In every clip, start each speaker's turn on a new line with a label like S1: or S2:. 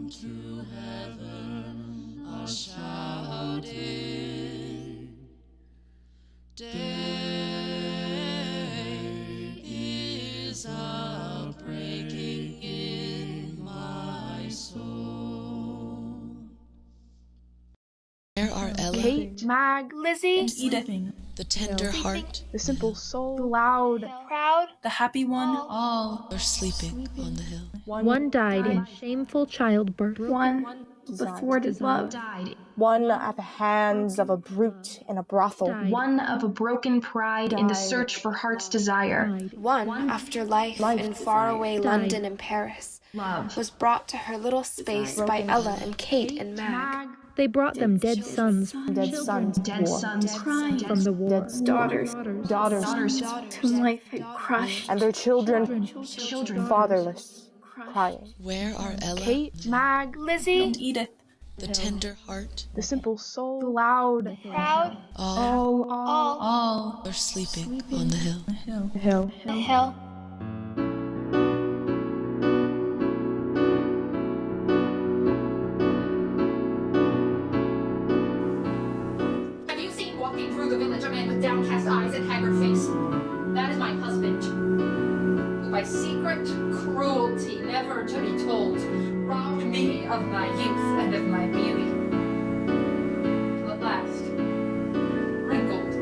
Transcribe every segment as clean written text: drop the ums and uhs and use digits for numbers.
S1: to heaven are shouting. Day is a breaking in my soul. Where are Ella,
S2: Kate, Mag, Lizzie,
S3: and Edith,
S1: the tender heart,
S2: the simple soul, the loud, proud,
S3: the happy one, all
S1: are sleeping on the hill?
S4: One died in shameful childbirth.
S2: one the thwarted love,
S5: One at the hands of a brute in a brothel.
S6: One of a broken pride in the search for heart's desire.
S2: one after life in faraway London and Paris,
S6: Love.
S2: was brought to her little space by Ella and Kate and Mag.
S4: They brought them dead sons,
S5: Dead sons,
S6: Dead sons crying.
S4: from the war.
S5: Dead daughters,
S2: Whom life had crushed.
S5: and their children,
S6: Children.
S5: fatherless, crying.
S1: Where are Ella,
S2: Kate, Mag, Lizzie,
S3: and Edith,
S1: the tender heart,
S5: The simple soul,
S2: the loud, proud,
S1: all
S3: all
S1: are sleeping on the hill?
S5: the hill.
S2: the hill.
S7: Have you seen walking through the village a man with downcast eyes and haggard face? That is my husband, who by secret cruelty never to be told robbed me of my youth and of my beauty. Till at last, wrinkled,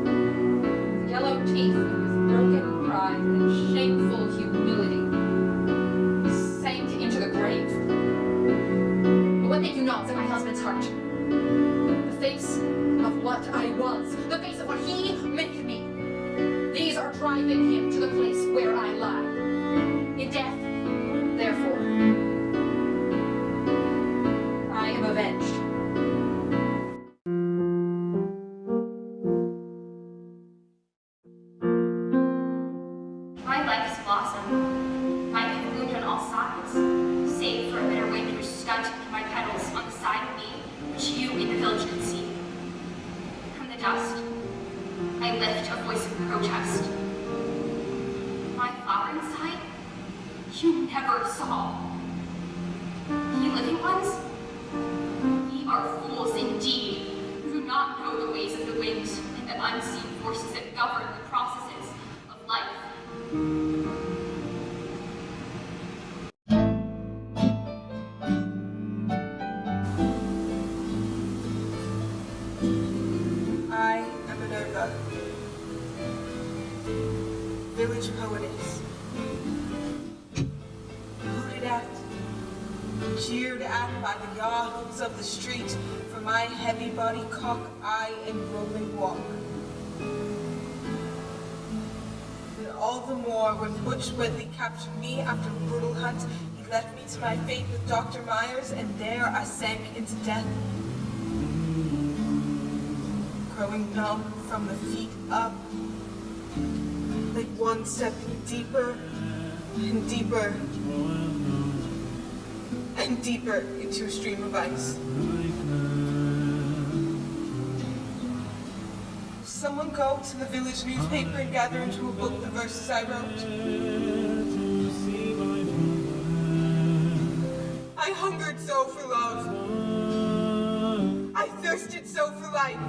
S7: with yellow teeth and with broken pride and shameful humility, he sank into the grave. But what think you not of my husband's heart? The face of what I was, the face of what he made me. These are driving him to the place where I lie. In death, therefore, I am avenged.
S8: My life's blossom, my cocoon on all sides, save for a bitter wind which stunted my petals on the side of me which you in the village could see. From the dust, I lift a voice of protest. My flowering sight, you never saw. Ye living ones, ye are fools indeed, who do not know the ways of the wind and the unseen forces that govern the processes of life.
S9: I am Minerva, village poetess, hooted at, jeered at by the yahoos of the street for my heavy body, cock eye, and rolling walk. And all the more when Butch Wedley captured me after a brutal hunt, he left me to my fate with Dr. Myers, and there I sank into death. Growing numb from the feet up, like one stepping deeper and deeper and deeper into a stream of ice. Someone go to the village newspaper and gather into a book the verses I wrote. I hungered so for love. I thirsted so for life.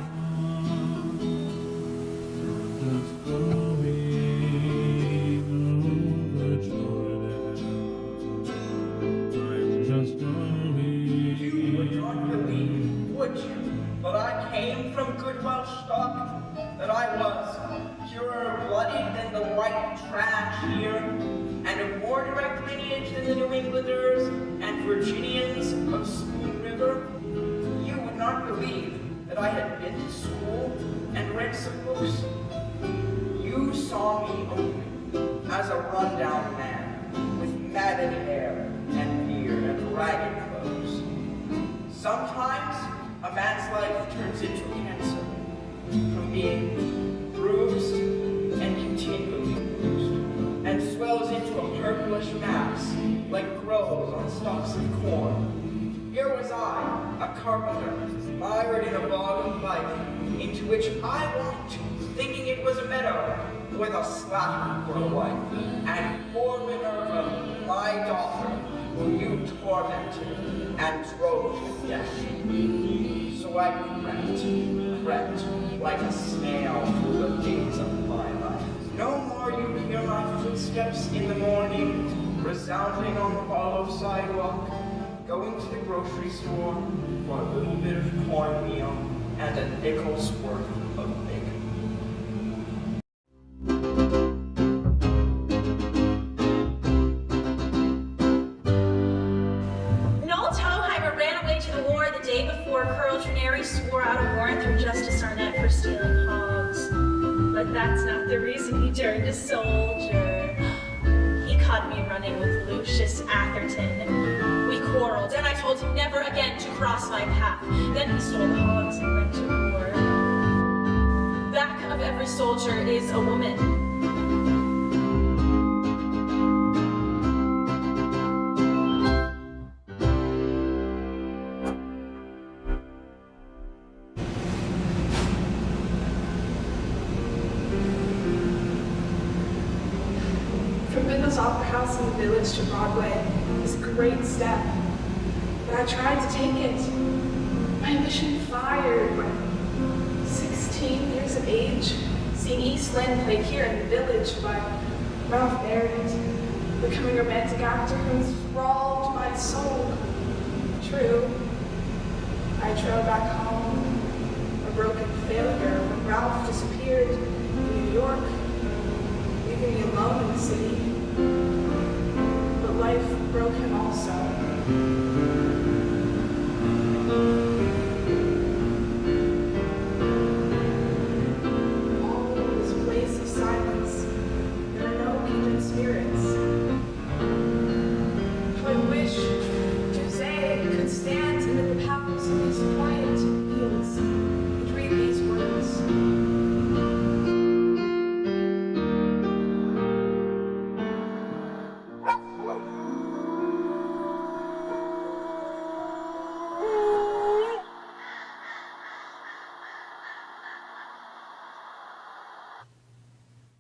S10: You would not believe, would you? But I came from good Welsh stock, that I was purer blooded than the white trash here, and of more direct lineage than the New Englanders and Virginians of Spoon River. You would not believe that I had been to school and read some books. You saw me only as a rundown man with matted hair and beard and ragged clothes. Sometimes a man's life turns into cancer, from being bruised and continually bruised, and swells into a purplish mass like groves on stalks of corn. Here was I, a carpenter, mired in a bog of life, into which I walked, thinking it was a meadow, with a slattern for a wife, and poor Minerva, my daughter, whom you tormented, and drove to death. So I crept like a snail through the days of my life. No more you hear my footsteps in the morning, resounding on the hollow sidewalk, going to the grocery store for a little bit of cornmeal and a nickel's worth of bacon.
S11: Swore out a warrant through Justice Arnett for stealing hogs. But that's not the reason he turned a soldier. He caught me running with Lucius Atherton. We quarreled, and I told him never again to cross my path. Then he stole the hogs and went to war. Back of every soldier is a woman.
S9: Opera House in the Village to Broadway is a great step, but I tried to take it. My ambition fired when 16 years of age, seeing East Lynne played here in the Village by Ralph Merritt, becoming a romantic actor who enthralled my soul. True, I trailed back home, a broken failure when Ralph disappeared in New York, leaving me alone in the city. But life broke him also. All this place of silence, there are no kindred spirits. I wish Jose could stand amid the pathos of these quiet fields and read these words.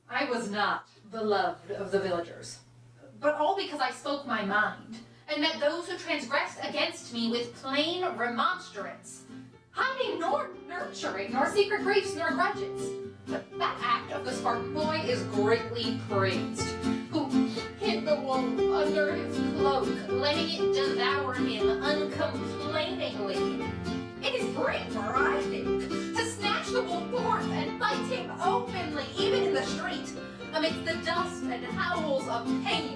S7: I was not beloved of the villagers, but all because I spoke my mind, and met those who transgressed against me with plain remonstrance, hiding nor nurturing, nor secret griefs, nor grudges. But that act of the Spartan boy is greatly praised, who hid the wolf under his cloak, letting it devour him uncomplainingly. It is braver, I think, to snatch the wolf forth and fight him openly, even in the street, amidst the dust and howls of pain.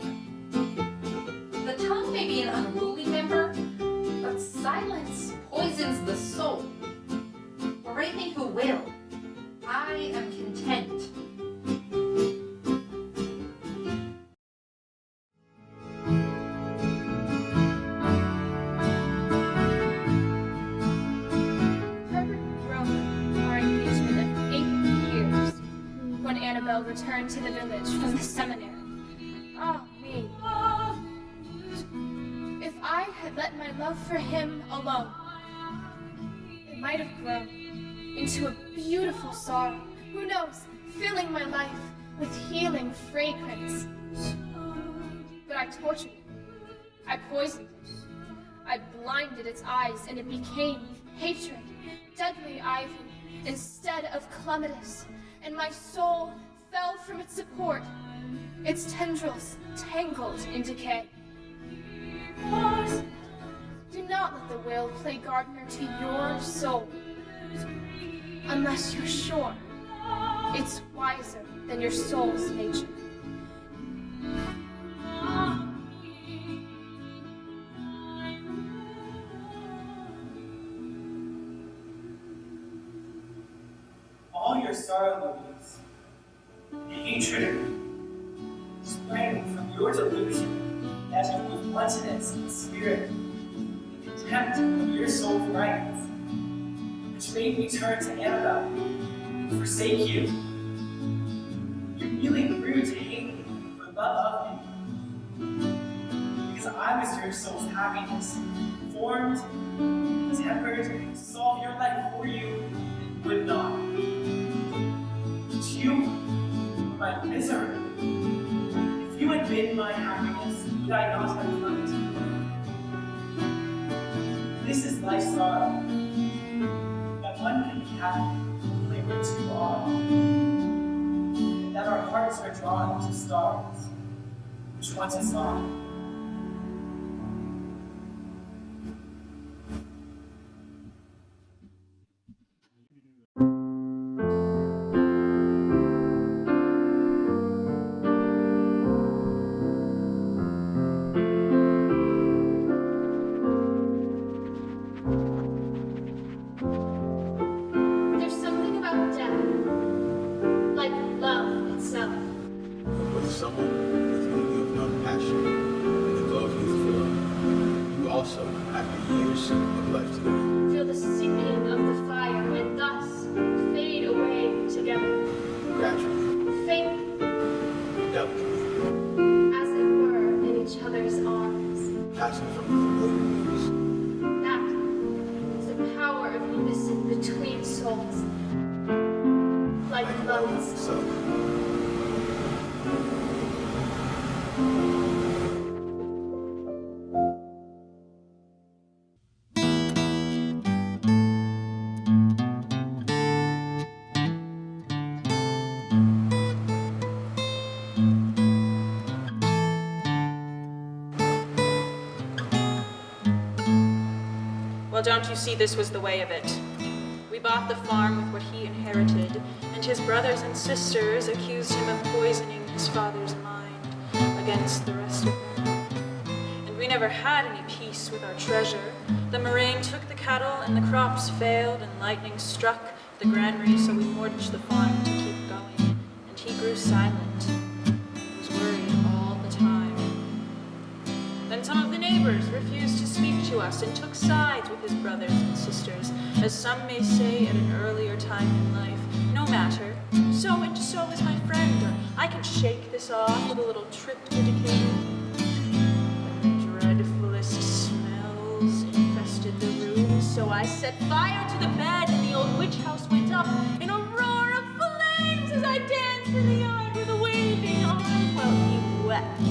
S7: The tongue may be an unruly member, but silence poisons the soul. Berate me who will, I am content.
S8: Returned to the village from the seminary. Ah, me. If I had let my love for him alone, it might have grown into a beautiful sorrow, who knows, filling my life with healing fragrance. But I tortured it. I poisoned it. I blinded its eyes, and it became hatred, deadly ivy, instead of clematis, and my soul fell from its support, its tendrils tangled in decay. Do not let the will play gardener to your soul, unless you're sure it's wiser than your soul's nature.
S10: All your sorrow, Louise, hatred sprang from your delusion that it was once in its spirit, contempt of your soul's rights, which made me turn to Annabelle and forsake you. You really grew to hate me for love of me, because I was your soul's happiness, formed, tempered to solve your life for you, and would not. But you were my misery. If you had been my happiness, would I not have come to you? This is life's sorrow, that one can be happy only where two are, and that our hearts are drawn to stars, which once is gone.
S8: There's something about death, like love itself.
S12: With someone with whom you have known passion and the glow of youthful love, you also, after years of life together,
S8: Feel the sinking of the fire and thus fade away together.
S12: gradually,
S8: Faint,
S12: delicately,
S8: as it were, in each other's arms.
S12: passing from the familiar news,
S8: That is the power of unison between souls, like love itself.
S12: itself.
S11: Well, don't you see this was the way of it? We bought the farm with what he inherited, and his brothers and sisters accused him of poisoning his father's mind against the rest of them. And we never had any peace with our treasure. The murrain took the cattle, and the crops failed, and lightning struck the granary, so we mortgaged the farm to keep going. And he grew silent, and was worried all the time. Then some of the neighbors refused to speak to us and took sides with his brothers and sisters, as some may say at an earlier time in life. No matter, so and so is my friend, or I can shake this off with a little trip to Decatur. But the dreadfulest smells infested the room, so I set fire to the bed, and the old witch house went up in a roar of flames as I danced in the yard with a waving arm while he wept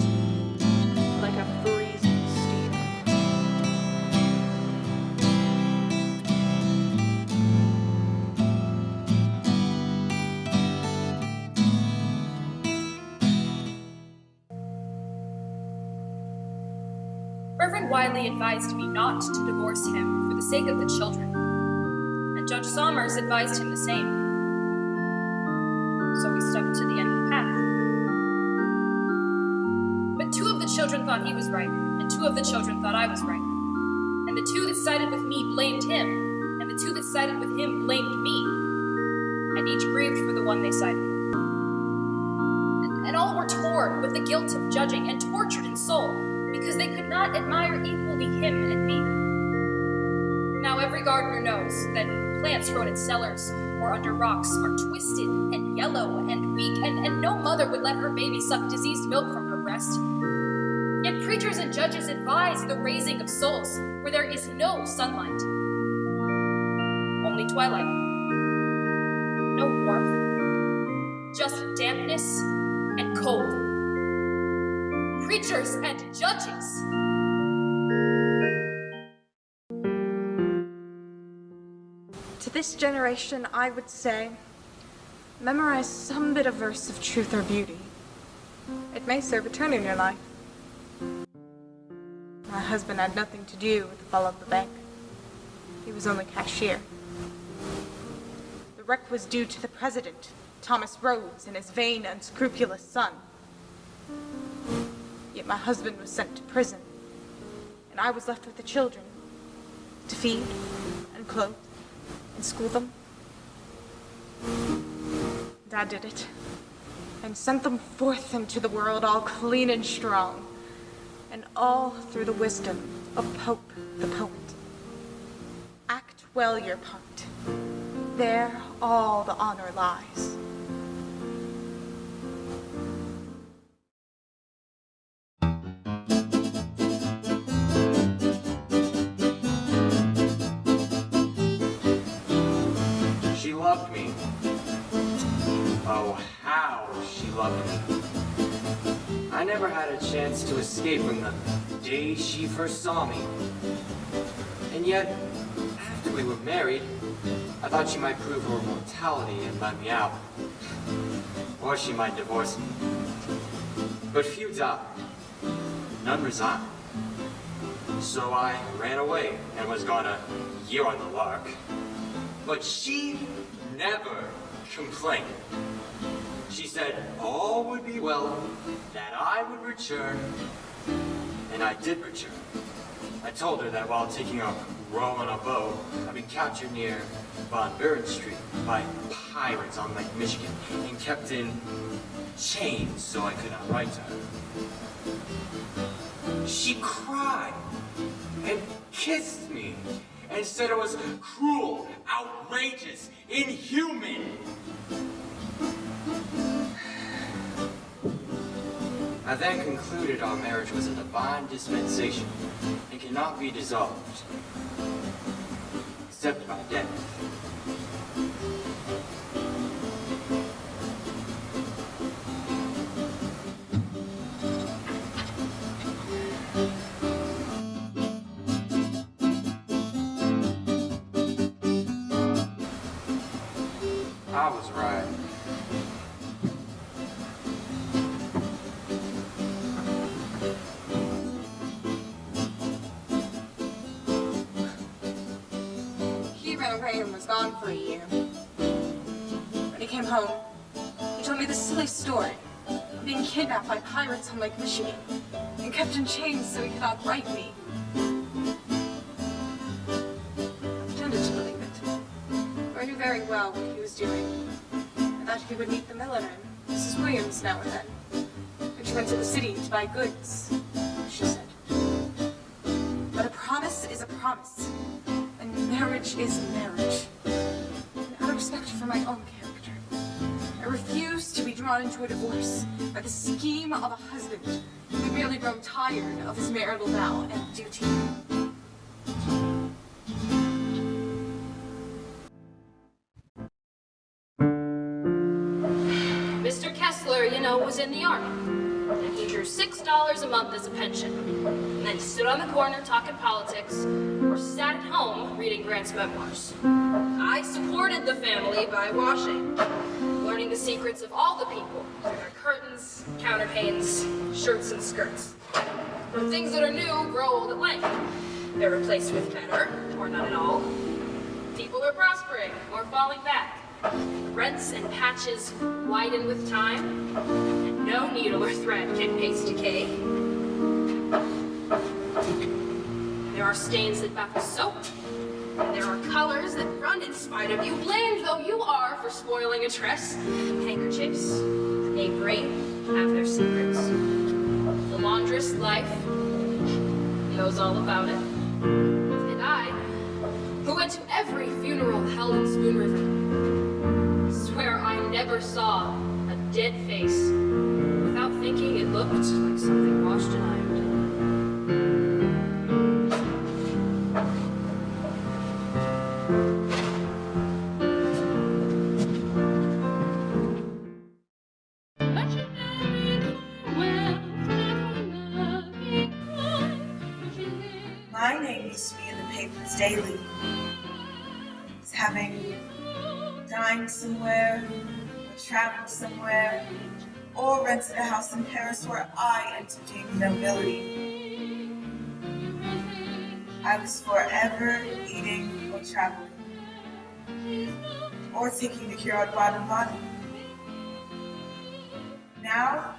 S11: like a freezing steamer.
S13: Reverend Wiley advised me not to divorce him for the sake of the children, and Judge Somers advised him the same. So we stuck to the end of the path. But 2 of the children thought he was right, and 2 of the children thought I was right. And the 2 that sided with me blamed him, and the 2 that sided with him blamed me. And each grieved for the one they sided with. And all were torn with the guilt of judging, and tortured in soul, because they could not admire equally him and me. Now every gardener knows that plants grown in cellars or under rocks are twisted and yellow and weak, and no mother would let her baby suck diseased milk from her breast. Yet preachers and judges advise the raising of souls where there is no sunlight, only twilight. No warmth, just dampness and cold. Preachers and judges.
S5: To this generation, I would say, memorize some bit of verse of truth or beauty. It may serve a turn in your life. My husband had nothing to do with the fall of the bank. He was only cashier. The wreck was due to the president, Thomas Rhodes, and his vain, unscrupulous son. Yet my husband was sent to prison, and I was left with the children to feed and clothe and school them. Dad did it, and sent them forth into the world all clean and strong, and all through the wisdom of Pope the poet. Act well your part. There all the honor lies.
S10: She loved me. Oh, how she loved me. I never had a chance to escape from the day she first saw me. And
S14: yet, after we were married, I thought she might prove her mortality and let me out. Or she might divorce me. But few died. None resigned. So I ran away and was gone a year on the lark. But she never complained. She said all would be well, that I would return, and I did return. I told her that while taking a row on a boat, I'd been captured near Von Buren Street by pirates on Lake Michigan and kept in chains so I could not write to her. She cried and kissed me and said it was cruel, outrageous, inhuman. I then concluded our marriage was a divine dispensation and cannot be dissolved, except by death. I was right.
S5: He ran away and was gone for a year. When he came home, he told me this silly story of being kidnapped by pirates on Lake Michigan and kept in chains so he could not write me. I pretended to believe it, for I knew very well what he was doing, and that he would meet the milliner, Mrs. Williams, now and then, and she went to the city to buy goods, she said. But a promise is a promise, and marriage is marriage. And out of respect for my own character, I refuse to be drawn into a divorce by the scheme of a husband who had merely grown tired of his marital vow and duty.
S13: Mr. Kessler, you know, was in the army, and he drew $6 a month as a pension. And then he stood on the corner talking politics, or sat at home reading Grant's memoirs. I supported the family by washing, learning the secrets of all the people through their curtains, counterpanes, shirts, and skirts. From things that are new grow old at length. They're replaced with better, or none at all. People are prospering, or falling back. Rents and patches widen with time, and no needle or thread can paste decay. There are stains that baffle soap, and there are colors that run in spite of you, blamed though you are for spoiling a tress. Handkerchiefs, napery, have their secrets. The laundress life knows all about it. And I, who went to every funeral held in Spoon River, swear I never saw a dead face without thinking it looked like something washed and ironed.
S15: My name used to be in the papers daily. As having dined somewhere, or traveled somewhere, or rented a house in Paris where I entertained the nobility. I was forever eating or traveling, or taking the cure out bottom. Now,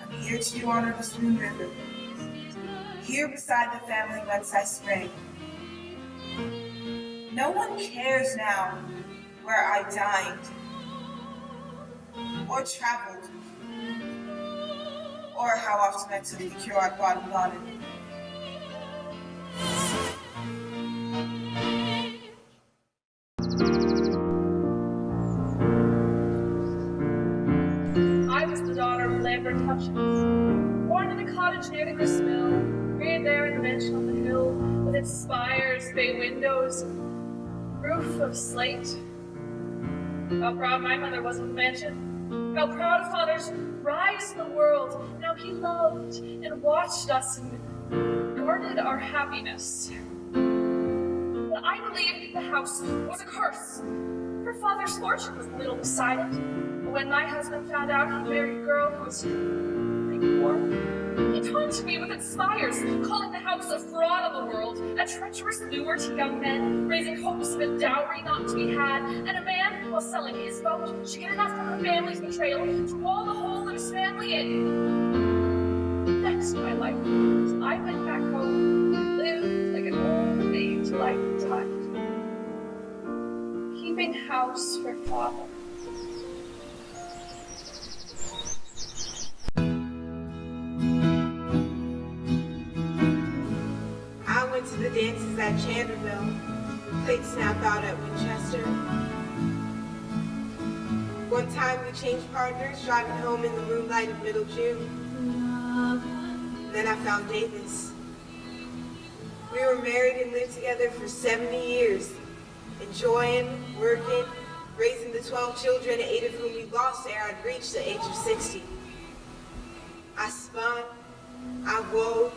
S15: I'm here to do honor to Spoon River, here beside the family whence I sprang. No one cares now where I dined, or traveled, or how often I took the cure at Baden-Baden.
S16: I was the daughter of Lambert Hutchins, born in a cottage near the grist mill, reared there in the mansion on the hill, with its spires, bay windows, roof of slate. How proud my mother was of the mansion. How proud of father's rise in the world. And how he loved and watched us and guarded our happiness. but I believed the house was a curse. Her father's fortune was little beside it. But when my husband found out he married a girl who was poor, he taunted me with its spires, calling the house a fraud on the world, a treacherous lure to young men, raising hopes of a dowry not to be had, and a man, while selling his boat, should get enough from her family's betrayal to wall the whole of his family in. Vexed my life, so I went back home and lived like an old maid till I died, keeping house for father.
S15: I went to the dances at Chanderville, played snap out at Winchester. One time we changed partners, driving home in the moonlight of middle June. Then I found Davis. We were married and lived together for 70 years, enjoying, working, raising the 12 children, 8 of whom we lost ere I'd reached the age of 60. I spun, I wove,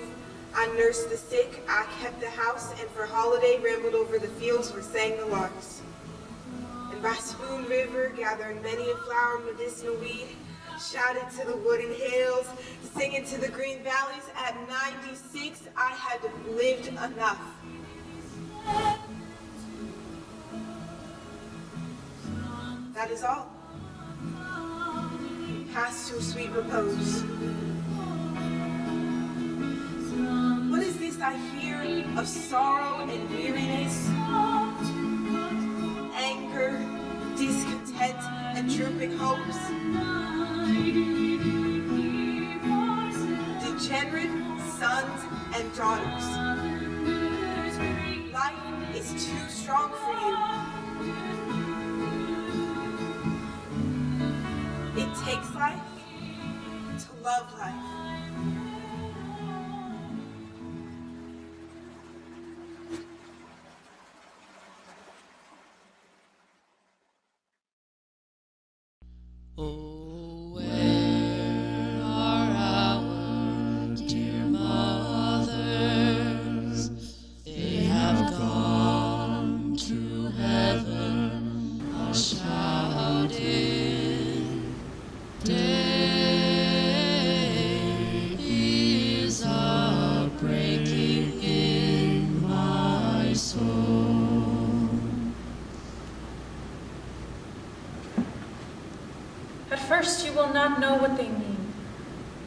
S15: I nursed the sick, I kept the house, and for holiday rambled over the fields where sang the larks. And by Spoon River, gathering many a flower medicinal weed, shouted to the wooded hills, singing to the green valleys. At 96, I had lived enough. That is all. Pass to a sweet repose. What is this I hear of sorrow and weariness? Anger, discontent, and drooping hopes? Degenerate sons and daughters. Life is too strong for you. It takes life to love life.
S1: Oh, where are our dear mothers? They have gone to heaven a-shouting. Day is a-breaking in my soul.
S11: At first you will not know what they mean,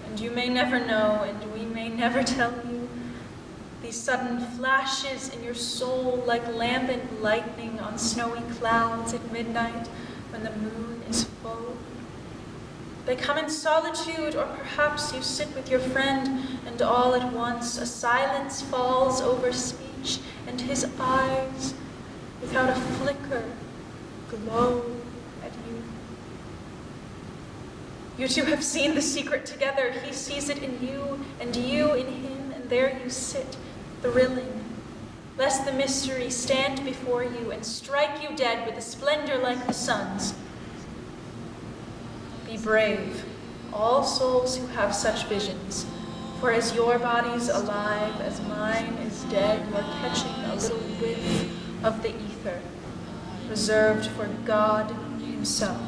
S11: and you may never know, and we may never tell you. These sudden flashes in your soul like lambent lightning on snowy clouds at midnight when the moon is full. They come in solitude, or perhaps you sit with your friend, and all at once a silence falls over speech, and his eyes, without a flicker, glow at you. You two have seen the secret together. He sees it in you, and you in him, and there you sit, thrilling, lest the mystery stand before you and strike you dead with a splendor like the sun's. Be brave, all souls who have such visions, for as your body's alive, as mine is dead, you are catching a little whiff of the ether, reserved for God himself.